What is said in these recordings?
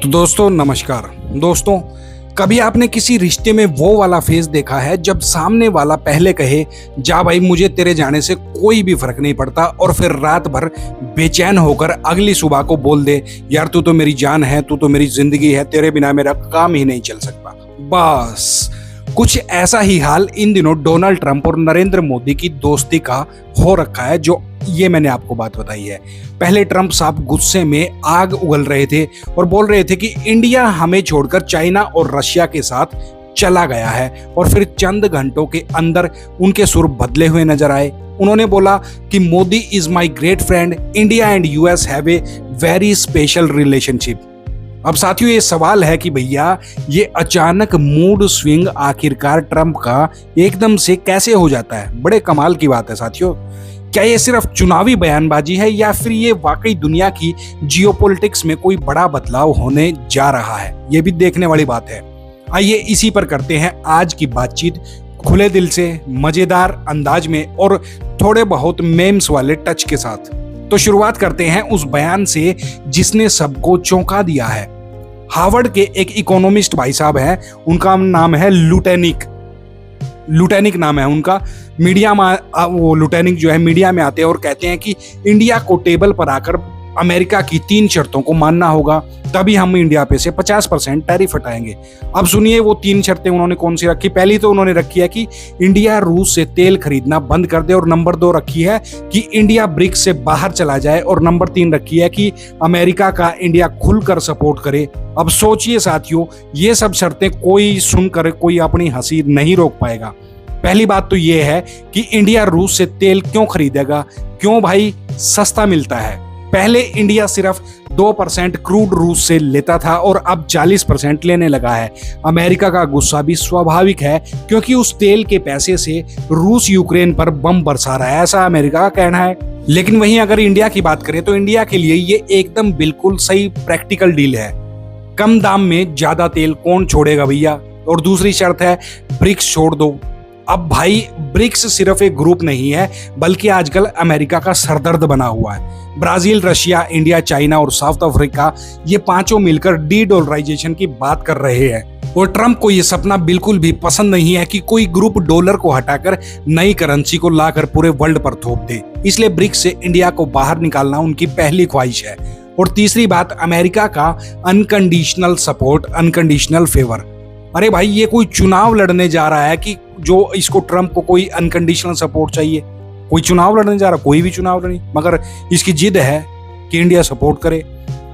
तो दोस्तों नमस्कार। दोस्तों, कभी आपने किसी रिश्ते में वो वाला फेज देखा है जब सामने वाला पहले कहे जा भाई मुझे तेरे जाने से कोई भी फर्क नहीं पड़ता, और फिर रात भर बेचैन होकर अगली सुबह को बोल दे यार तू तो मेरी जान है, तू तो मेरी जिंदगी है, तेरे बिना मेरा काम ही नहीं चल सकता। बस कुछ ऐसा ही हाल इन दिनों डोनाल्ड ट्रंप और नरेंद्र मोदी की दोस्ती का हो रखा है, जो ये मैंने आपको बात बताई है। पहले ट्रंप साहब गुस्से में आग उगल रहे थे और बोल रहे थे कि इंडिया हमें छोड़कर चाइना और रशिया के साथ चला गया है, और फिर चंद घंटों के अंदर उनके सुर बदले हुए नजर आए। उन्होंने बोला कि Modi is my great friend, India and US have a very special relationship. अब साथियों ये सवाल है कि भैया ये अचानक मूड स्विंग आखिरकार ट्रंप का एकदम से कैसे हो जाता है। बड़े कमाल की बात है साथियों। क्या ये सिर्फ चुनावी बयानबाजी है या फिर ये वाकई दुनिया की जियोपॉलिटिक्स में कोई बड़ा बदलाव होने जा रहा है? ये भी देखने वाली बात है। आइए इसी पर करते हैं आज की बातचीत, खुले दिल से, मजेदार अंदाज में और थोड़े बहुत मेम्स वाले टच के साथ। तो शुरुआत करते हैं उस बयान से जिसने सबको चौंका दिया है। हार्वर्ड के एक इकोनॉमिस्ट भाई साहब हैं, उनका नाम है लुटेनिक नाम है उनका। मीडिया में वो लुटेनिक जो है मीडिया में आते हैं और कहते हैं कि इंडिया को टेबल पर आकर अमेरिका की 3 शर्तों को मानना होगा, तभी हम इंडिया पे से 50% टैरिफ हटाएंगे। अब सुनिए वो 3 शर्तें उन्होंने कौन सी रखी। पहली तो उन्होंने रखी है कि इंडिया रूस से तेल खरीदना बंद कर दे, और नंबर 2 रखी है कि इंडिया ब्रिक्स से बाहर चला जाए, और नंबर 3 रखी है कि अमेरिका का इंडिया खुलकर सपोर्ट करे। अब सोचिए साथियों, ये सब शर्तें कोई सुनकर कोई अपनी हंसी नहीं रोक पाएगा। पहली बात तो ये है कि इंडिया रूस से तेल क्यों खरीदेगा? क्यों भाई? सस्ता मिलता है। पहले इंडिया सिर्फ 2% क्रूड रूस से लेता था और अब 40% लेने लगा है। अमेरिका का गुस्सा भी स्वाभाविक है, क्योंकि उस तेल के पैसे से रूस यूक्रेन पर बम बरसा रहा है, ऐसा अमेरिका का कहना है। लेकिन वहीं अगर इंडिया की बात करें तो इंडिया के लिए ये एकदम बिल्कुल सही प्रैक्टिकल डील है। कम दाम में ज्यादा तेल कौन छोड़ेगा भैया? और दूसरी शर्त है ब्रिक्स छोड़ दो। अब भाई ब्रिक्स सिर्फ एक ग्रुप नहीं है, बल्कि आजकल अमेरिका का सरदर्द बना हुआ है। ब्राजील, रशिया, इंडिया, चाइना और साउथ अफ्रीका, ये पांचों मिलकर डी-डॉलराइजेशन की बात कर रहे हैं। और ट्रंप को ये सपना बिल्कुल भी पसंद नहीं है कि कोई ग्रुप डॉलर को हटाकर नई करेंसी को लाकर पूरे वर्ल्ड पर थोप दे। इसलिए ब्रिक्स से इंडिया को बाहर निकालना उनकी पहली ख्वाहिश है। और तीसरी बात, अमेरिका का अनकंडीशनल सपोर्ट, अनकंडीशनल फेवर। अरे भाई ये कोई चुनाव लड़ने जा रहा है कि जो इसको ट्रंप को कोई अनकंडीशनल सपोर्ट चाहिए? कोई चुनाव लड़ने जा रहा, कोई भी चुनाव नहीं, मगर इसकी जिद है कि इंडिया सपोर्ट करे।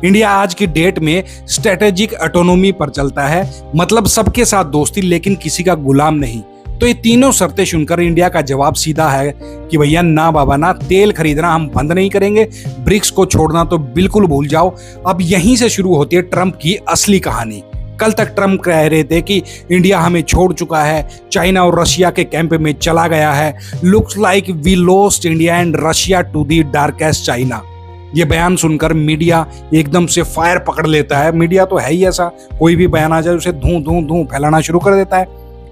इंडिया आज की डेट में स्ट्रेटेजिक ऑटोनॉमी पर चलता है, मतलब सबके साथ दोस्ती लेकिन किसी का गुलाम नहीं। तो ये तीनों शर्तें सुनकर इंडिया का जवाब सीधा है कि भैया ना बाबा ना, तेल खरीदना हम बंद नहीं करेंगे, ब्रिक्स को छोड़ना तो बिल्कुल भूल जाओ। अब यहीं से शुरू होती है ट्रंप की असली कहानी। कल तक ट्रंप कह रहे थे कि इंडिया हमें छोड़ चुका है, चाइना और रशिया के कैंप में चला गया है, looks like we lost India and Russia to the darkest China. ये बयान सुनकर मीडिया एकदम से फायर पकड़ लेता है। मीडिया तो है ही ऐसा, कोई भी बयान आ जाए उसे धूं धूं धूं फैलाना शुरू कर देता है।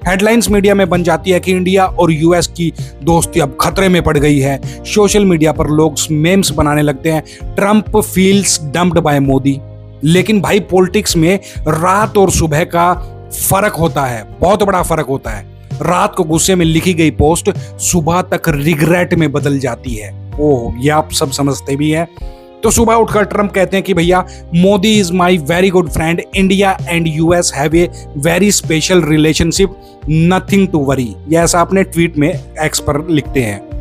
हेडलाइंस मीडिया में बन जाती है कि इंडिया और यूएस की दोस्ती अब खतरे में पड़ गई है। सोशल मीडिया पर लोग मेम्स बनाने लगते हैं, Trump feels dumped by Modi. लेकिन भाई पॉलिटिक्स में रात और सुबह का फर्क होता है, बहुत बड़ा फर्क होता है। रात को गुस्से में लिखी गई पोस्ट सुबह तक रिग्रेट में बदल जाती है। ओह, ये आप सब समझते भी हैं। तो सुबह उठकर ट्रंप कहते हैं कि भैया Modi is my very good friend, India and US have a very special relationship, nothing to worry. ये ऐसा अपने ट्वीट में एक्स पर लिखते हैं।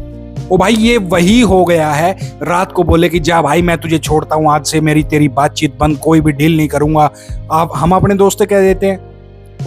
ओ भाई ये वही हो गया है, रात को बोले कि जा भाई मैं तुझे छोड़ता हूं, आज से मेरी तेरी बातचीत बंद, कोई भी डील नहीं करूंगा। आप हम अपने दोस्त से कह देते हैं,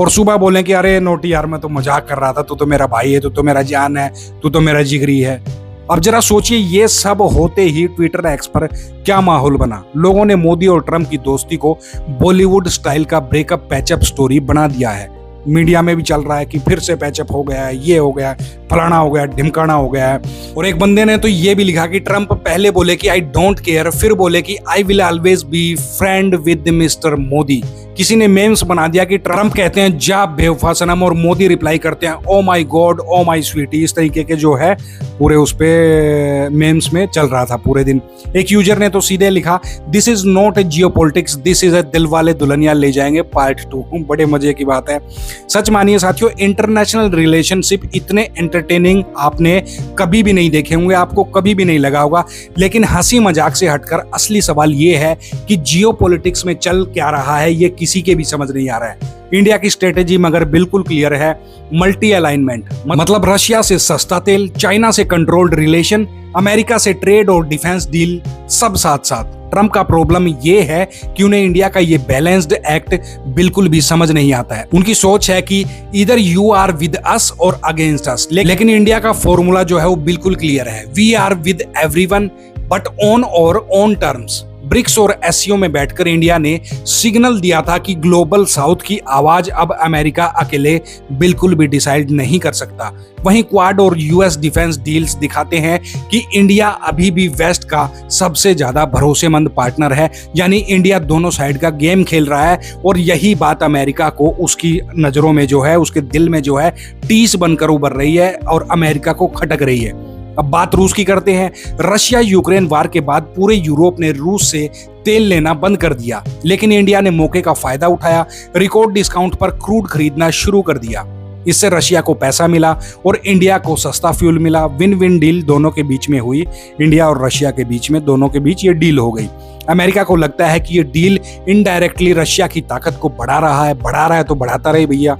और सुबह बोले कि अरे नोटी यार मैं तो मजाक कर रहा था, तू तो मेरा भाई है, तू तो मेरा जान है, तू तो मेरा जिगरी है। अब जरा सोचिए ये सब होते ही ट्विटर एक्स पर क्या माहौल बना। लोगों ने मोदी और ट्रंप की दोस्ती को बॉलीवुड स्टाइल का ब्रेकअप पैचअप स्टोरी बना दिया है। मीडिया में भी चल रहा है कि फिर से पैचअप हो गया है, ये हो गया है, फलाना हो गया, ढिमकाना हो गया है। और एक बंदे ने तो ये भी लिखा कि ट्रंप पहले बोले कि आई डोंट केयर, फिर बोले कि I will always be friend with mister Modi. किसी ने मेम्स बना दिया कि ट्रम्प कहते हैं जा बेवफा सनम और मोदी रिप्लाई करते हैं oh my god oh my sweetie. इस तरीके के जो है पूरे उस पे मेम्स में चल रहा था पूरे दिन। एक यूजर ने तो सीधे लिखा this is not a geopolitics this is a दिल वाले दुल्हनिया ले जाएंगे पार्ट 2। बड़े मजे की बात है। सच मानिए साथियों, इंटरनेशनल रिलेशनशिप इतने एंटरटेनिंग आपने कभी भी नहीं देखे होंगे, आपको कभी भी नहीं लगा होगा। लेकिन हंसी मजाक से हटकर असली सवाल ये है कि जियोपॉलिटिक्स में चल क्या रहा है ये किसी के भी समझ नहीं आ रहा है। इंडिया की स्ट्रेटेजी मगर बिल्कुल क्लियर है, मल्टी अलाइनमेंट, मतलब रशिया से सस्ता तेल, चाइना से कंट्रोल्ड रिलेशन, अमेरिका से ट्रेड और डिफेंस डील, सब साथ साथ। ट्रंप का प्रॉब्लम ये है कि उन्हें इंडिया का ये बैलेंस्ड एक्ट बिल्कुल भी समझ नहीं आता है। उनकी सोच है कि इधर यू आर विद अस और अगेंस्ट अस, लेकिन इंडिया का फॉर्मूला जो है वो बिल्कुल क्लियर है, we are with everyone but on our own terms. BRICS और एससीओ में बैठकर इंडिया ने सिग्नल दिया था कि ग्लोबल साउथ की आवाज अब अमेरिका अकेले बिल्कुल भी डिसाइड नहीं कर सकता। वहीं क्वाड और यूएस डिफेंस डील्स दिखाते हैं कि इंडिया अभी भी वेस्ट का सबसे ज्यादा भरोसेमंद पार्टनर है, यानी इंडिया दोनों साइड का गेम खेल रहा है और यही बात अमेरिका को उसकी नजरों में जो है, उसके दिल में जो है टीस बनकर उभर रही है और अमेरिका को खटक रही है। अब बात रूस की करते हैं। रशिया यूक्रेन वार के बाद पूरे यूरोप ने रूस से तेल लेना बंद कर दिया, लेकिन इंडिया ने मौके का फायदा उठाया, रिकॉर्ड डिस्काउंट पर क्रूड खरीदना शुरू कर दिया। इससे रशिया को पैसा मिला और इंडिया को सस्ता फ्यूल मिला। विन विन डील दोनों के बीच में हुई, इंडिया और रशिया के बीच में, दोनों के बीच ये डील हो गई। अमेरिका को लगता है कि ये डील इनडायरेक्टली रशिया की ताकत को बढ़ा रहा है तो बढ़ाता रहे भैया।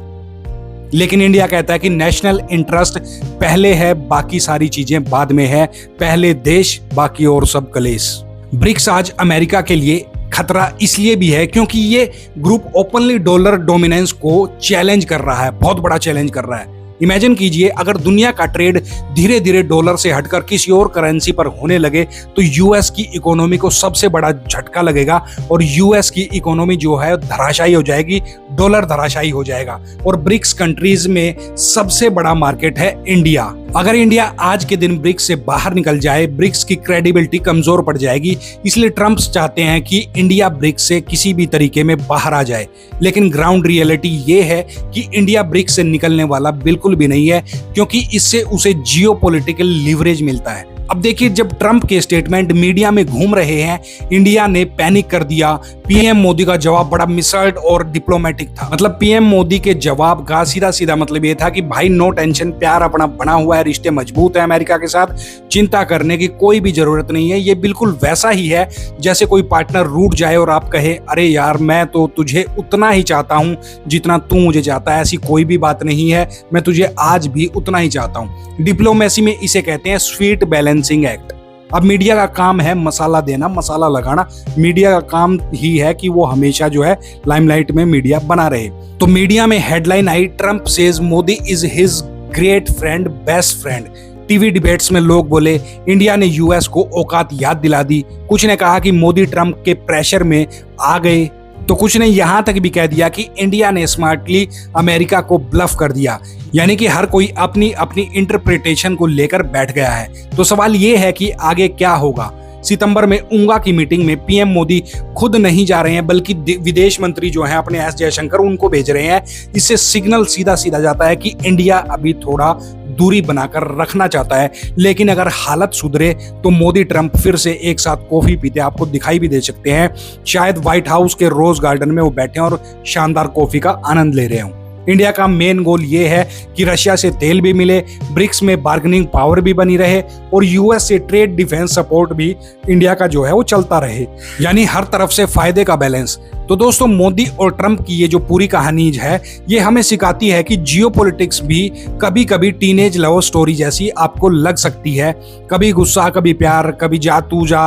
लेकिन इंडिया कहता है कि नेशनल इंटरेस्ट पहले है, बाकी सारी चीजें बाद में है, पहले देश बाकी और सब कलेश। ब्रिक्स आज अमेरिका के लिए खतरा इसलिए भी है क्योंकि ये ग्रुप ओपनली डॉलर डोमिनेंस को चैलेंज कर रहा है, बहुत बड़ा चैलेंज कर रहा है। इमेजिन कीजिए अगर दुनिया का ट्रेड धीरे धीरे डॉलर से हटकर किसी और करेंसी पर होने लगे तो यूएस की इकोनॉमी को सबसे बड़ा झटका लगेगा और यूएस की इकोनॉमी जो है धराशायी हो जाएगी, डॉलर धराशायी हो जाएगा। और ब्रिक्स कंट्रीज में सबसे बड़ा मार्केट है इंडिया। अगर इंडिया आज के दिन ब्रिक्स से बाहर निकल जाए, ब्रिक्स की क्रेडिबिलिटी कमजोर पड़ जाएगी। इसलिए ट्रंप चाहते हैं कि इंडिया ब्रिक्स से किसी भी तरीके में बाहर आ जाए, लेकिन ग्राउंड रियलिटी ये है कि इंडिया ब्रिक्स से निकलने वाला बिल्कुल भी नहीं है, क्योंकि इससे उसे जियोपॉलिटिकल लीवरेज मिलता है। अब देखिए, जब ट्रंप के स्टेटमेंट मीडिया में घूम रहे हैं, इंडिया ने पैनिक कर दिया। पीएम मोदी का जवाब बड़ा मिसल्ड और डिप्लोमेटिक था। मतलब पीएम मोदी के जवाब का सीधा सीधा मतलब ये था कि भाई नो टेंशन, प्यार अपना बना हुआ है, रिश्ते मजबूत है अमेरिका के साथ, चिंता करने की कोई भी जरूरत नहीं है। ये बिल्कुल वैसा ही है जैसे कोई पार्टनर रूठ जाए और आप कहे अरे यार मैं तो तुझे उतना ही चाहता हूं जितना तू मुझे चाहता है, ऐसी कोई भी बात नहीं है, मैं तुझे आज भी उतना ही चाहता हूं। डिप्लोमेसी में इसे कहते हैं स्वीट बैलेंसिंग एक्ट। अब मीडिया का काम है मसाला देना, मसाला लगाना। मीडिया का काम ही है कि वो हमेशा जो है लाइमलाइट में मीडिया बना रहे। तो मीडिया में headline I, Trump says Modi is his great friend, best friend. TV debates में लोग बोले इंडिया ने यूएस को औकात याद दिला दी। कुछ ने कहा कि मोदी ट्रंप के प्रेशर में आ गए, तो कुछ ने यहां तक भी कह दिया कि इंडिया ने स्मार्टली अमेरिका को ब्लफ कर दिया। यानी कि हर कोई अपनी अपनी इंटरप्रिटेशन को लेकर बैठ गया है। तो सवाल ये है कि आगे क्या होगा। सितंबर में उंगा की मीटिंग में पीएम मोदी खुद नहीं जा रहे हैं, बल्कि विदेश मंत्री जो हैं अपने एस जयशंकर उनको भेज रहे हैं। इससे सिग्नल सीधा सीधा जाता है कि इंडिया अभी थोड़ा दूरी बनाकर रखना चाहता है, लेकिन अगर हालत सुधरे तो मोदी ट्रंप फिर से एक साथ कॉफी पीते आपको दिखाई भी दे सकते हैं। शायद व्हाइट हाउस के रोज गार्डन में वो बैठे और शानदार कॉफी का आनंद ले रहे हों। इंडिया का मेन गोल ये है कि रशिया से तेल भी मिले, ब्रिक्स में बार्गेनिंग पावर भी बनी रहे और यूएस से ट्रेड डिफेंस सपोर्ट भी इंडिया का जो है वो चलता रहे, यानी हर तरफ से फायदे का बैलेंस। तो दोस्तों, मोदी और ट्रंप की ये जो पूरी कहानी है ये हमें सिखाती है कि जियोपॉलिटिक्स भी कभी कभी टीनेज लव स्टोरी जैसी आपको लग सकती है। कभी गुस्सा, कभी प्यार, कभी जा,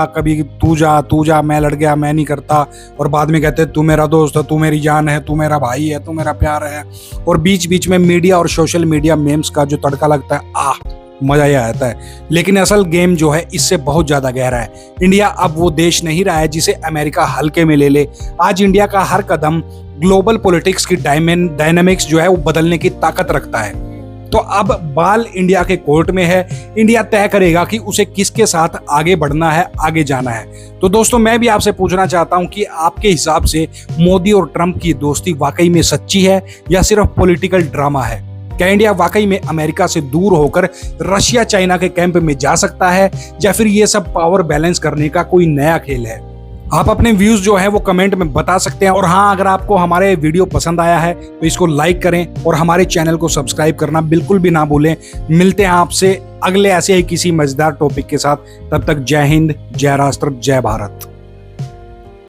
कभी तू जा, मैं लड़ गया, मैं नहीं करता, और बाद में कहते तू मेरा दोस्त है, तू मेरी जान है, तू मेरा भाई है, तू मेरा प्यार है। और बीच बीच में मीडिया और सोशल मीडिया मेम्स का जो तड़का लगता है, मजा ही आता है। लेकिन असल गेम जो है इससे बहुत ज्यादा गहरा है। इंडिया अब वो देश नहीं रहा है जिसे अमेरिका हल्के में ले ले। आज इंडिया का हर कदम ग्लोबल पॉलिटिक्स की डायनामिक्स जो है वो बदलने की ताकत रखता है। तो अब बाल इंडिया के कोर्ट में है। इंडिया तय करेगा कि उसे किसके साथ आगे बढ़ना है, आगे जाना है। तो दोस्तों मैं भी आपसे पूछना चाहता हूं कि आपके हिसाब से मोदी और ट्रंप की दोस्ती वाकई में सच्ची है या सिर्फ पॉलिटिकल ड्रामा है? क्या इंडिया वाकई में अमेरिका से दूर होकर रशिया चाइना के कैंप में जा सकता है या फिर ये सब पावर बैलेंस करने का कोई नया खेल है? आप अपने व्यूज जो है वो कमेंट में बता सकते हैं। और हाँ, अगर आपको हमारे वीडियो पसंद आया है तो इसको लाइक करें और हमारे चैनल को सब्सक्राइब करना बिल्कुल भी ना भूलें। मिलते हैं आपसे अगले ऐसे ही किसी मजेदार टॉपिक के साथ। तब तक जय हिंद, जय राष्ट्र, जय भारत।